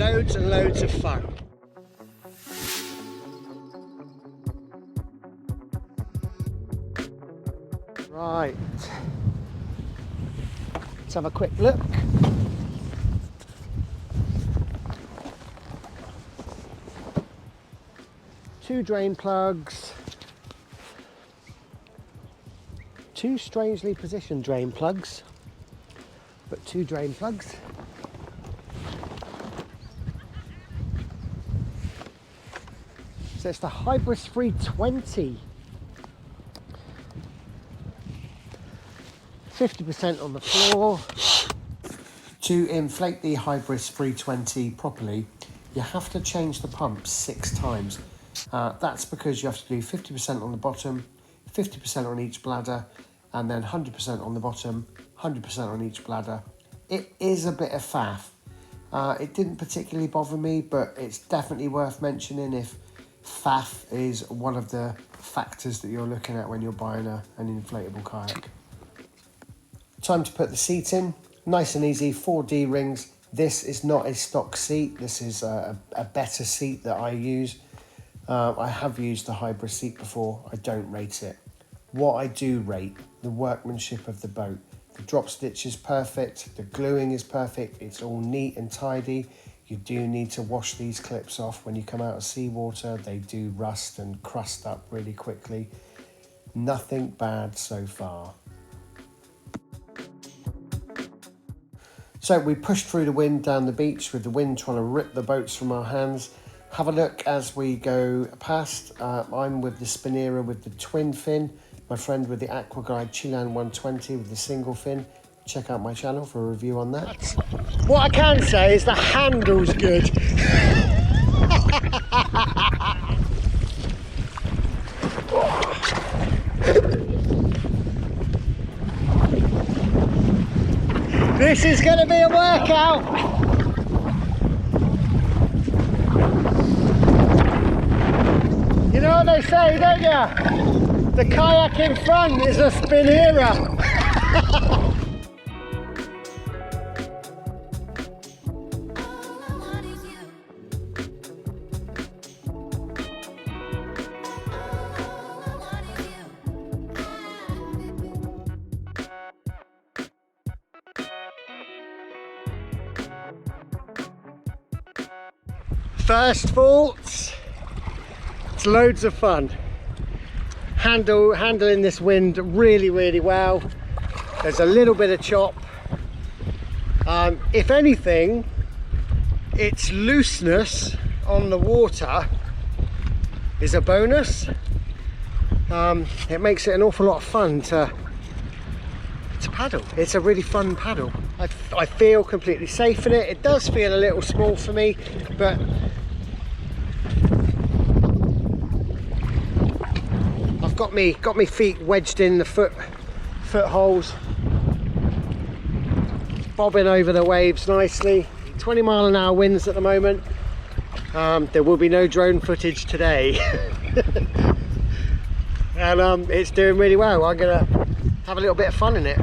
loads and loads of fun. Right, let's have a quick look. Two drain plugs, two strangely positioned drain plugs, but two drain plugs. So it's the HYBRIS 320. 50% on the floor. To inflate the HYBRIS 320 properly, you have to change the pump 6 times. That's because you have to do 50% on the bottom, 50% on each bladder, and then 100% on the bottom, 100% on each bladder. It is a bit of faff. It didn't particularly bother me, but it's definitely worth mentioning if faff is one of the factors that you're looking at when you're buying an inflatable kayak. Time to put the seat in. Nice and easy, 4 D-rings. This is not a stock seat. This is a better seat that I use. I have used the HYBRIS seat before. I don't rate it. What I do rate, the workmanship of the boat. The drop stitch is perfect. The gluing is perfect. It's all neat and tidy. You do need to wash these clips off when you come out of seawater. They do rust and crust up really quickly. Nothing bad so far. So we pushed through the wind down the beach with the wind trying to rip the boats from our hands. Have a look as we go past. I'm with the Spinera with the twin fin. My friend with the Aquaguide Chilean 120 with the single fin. Check out my channel for a review on that. What I can say is the handle's good. This is going to be a workout. You know what they say, don't you? The kayak in front is a Spinera. First thoughts, it's loads of fun. Handling this wind really well. There's a little bit of chop. If anything, its looseness on the water is a bonus. It makes it an awful lot of fun to paddle. It's a really fun paddle. I feel completely safe in it. It does feel a little small for me, but I've got me feet wedged in the footholes, bobbing over the waves nicely. 20-mile-an-hour winds at the moment. There will be no drone footage today. And it's doing really well. I'm gonna have a little bit of fun in it.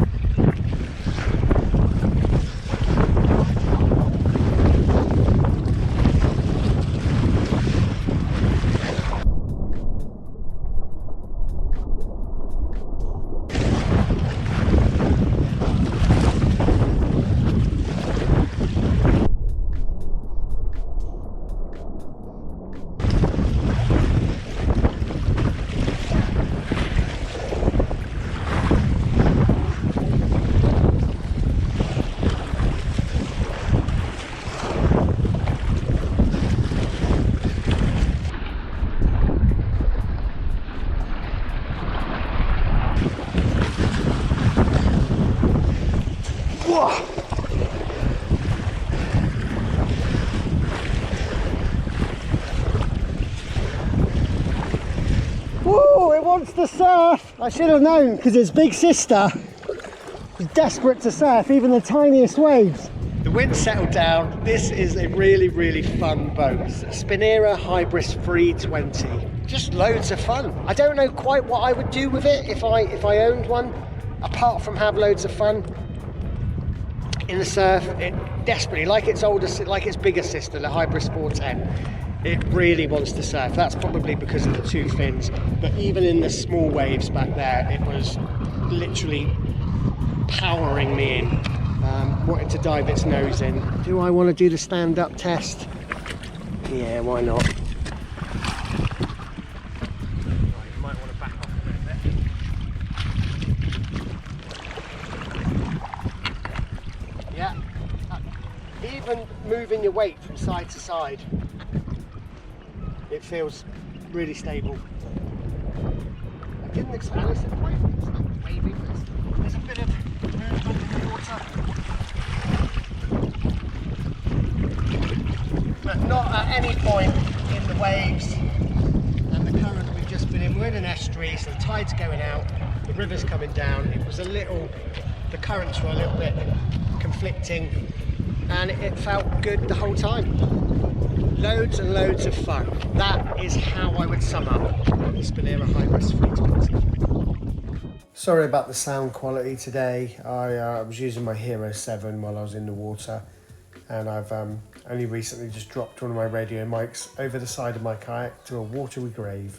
Whoa, it wants to surf. I should have known, because its big sister is desperate to surf even the tiniest waves. The wind settled down. This is a really fun boat. It's a Spinera HYBRIS 320. Just loads of fun. I don't know quite what I would do with it if I owned one, apart from have loads of fun. In the surf, it desperately, like its bigger sister, the HYBRIS 410, it really wants to surf. That's probably because of the two fins, but even in the small waves back there, it was literally powering me in, wanting to dive its nose in. Do I want to do the stand-up test? Yeah, why not? Even moving your weight from side to side, it feels really stable. I didn't expect this. It's not wavy, but there's a bit of movement in the water. But not at any point in the waves and the current we've just been in. We're in an estuary, so the tide's going out, the river's coming down. It was the currents were a little bit conflicting, and it felt good the whole time. Loads and loads of fun. That is how I would sum up the Spinera HYBRIS 320. Sorry about the sound quality today. I was using my Hero 7 while I was in the water, and I've only recently just dropped one of my radio mics over the side of my kayak to a watery grave.